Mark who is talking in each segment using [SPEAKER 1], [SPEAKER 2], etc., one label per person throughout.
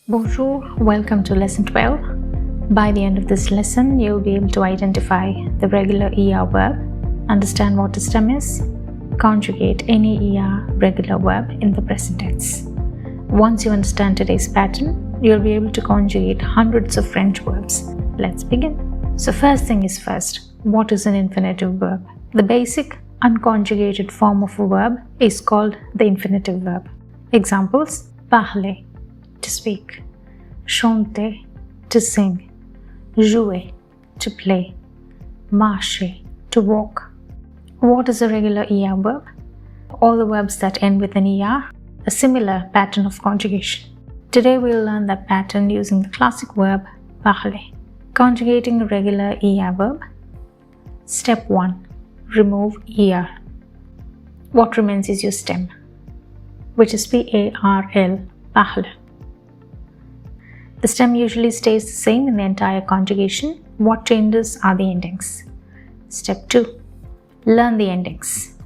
[SPEAKER 1] Bonjour, welcome to lesson 12. By the end of this lesson, you'll be able to identify the regular ER verb, understand what a stem is, conjugate any ER regular verb in the present tense. Once you understand today's pattern, you'll be able to conjugate hundreds of French verbs. Let's begin. So first thing is first, what is an infinitive verb? The basic unconjugated form of a verb is called the infinitive verb. Examples: parler, to speak; chanter, to sing; jouer, to play; marcher, to walk. What is a regular ER verb? All the verbs that end with an ER, a similar pattern of conjugation. Today we'll learn that pattern using the classic verb parler. Conjugating a regular ER verb. Step 1. Remove ER. What remains is your stem, which is PARL, parler. The stem usually stays the same in the entire conjugation. What changes are the endings. Step 2. Learn the endings.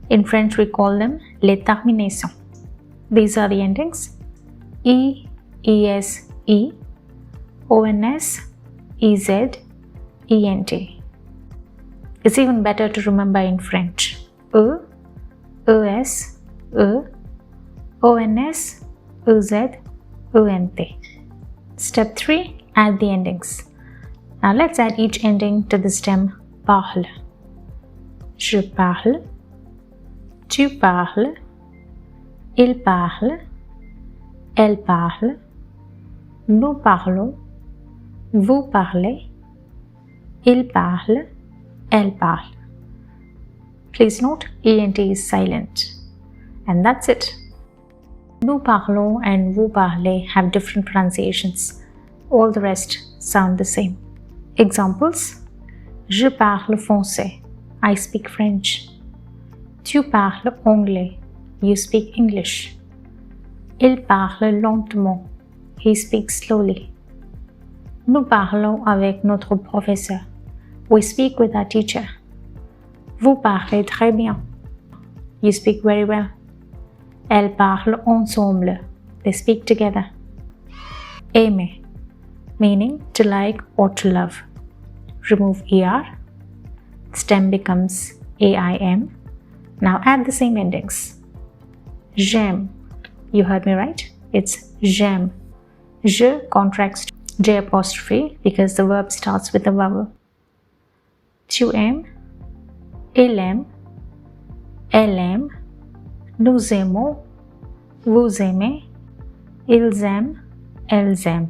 [SPEAKER 1] In French, we call them les terminaisons. These are the endings: E, ES, E, ONS, EZ, ENT. It's even better to remember in French: E, ES, E, ONS, EZ, ENT. Step 3. Add the endings. Now let's add each ending to the stem parle. Je parle, tu parles, il parle, elle parle, nous parlons, vous parlez, il parle, elle parle. Please note, ENT is silent. And that's it. Nous parlons and vous parlez have different pronunciations. All the rest sound the same. Examples: Je parle français, I speak French. Tu parles anglais, you speak English. Il parle lentement, he speaks slowly. Nous parlons avec notre professeur, we speak with our teacher. Vous parlez très bien, you speak very well. Elles parlent ensemble, they speak together. Aimer, meaning to like or to love. Remove ER, stem becomes AIM. Now add the same endings. J'aime, you heard me right? It's j'aime. Je contracts J apostrophe because the verb starts with a vowel. Tu aimes, il aime, elle aime, nous aimons, vous aimez, ils aiment, elles aiment.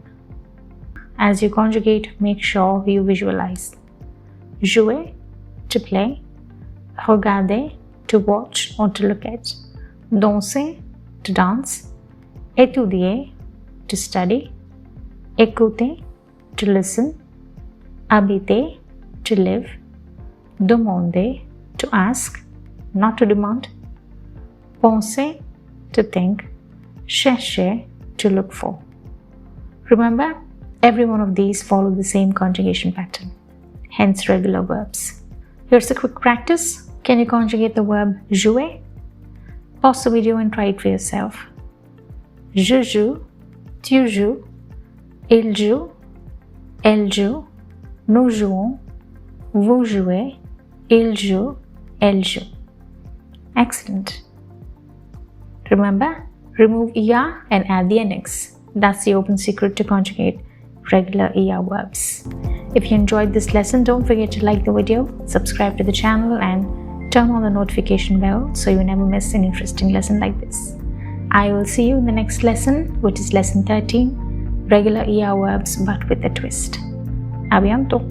[SPEAKER 1] As you conjugate, make sure you visualize. Jouer, to play; regarder, to watch or to look at; danser, to dance; étudier, to study; écouter, to listen; habiter, to live; demander, to ask, not to demand; penser, to think; chercher, to look for. Remember, every one of these follow the same conjugation pattern, hence regular verbs. Here's a quick practice. Can you conjugate the verb jouer? Pause the video and try it for yourself. Je joue, tu joues, il joue, elle joue, nous jouons, vous jouez, il joue, elle joue. Excellent. Remember, remove ER and add the endings. That's the open secret to conjugate regular ER verbs. If you enjoyed this lesson, don't forget to like the video, subscribe to the channel, and turn on the notification bell so you never miss an interesting lesson like this. I will see you in the next lesson, which is lesson 13, regular ER verbs but with a twist. A bientôt!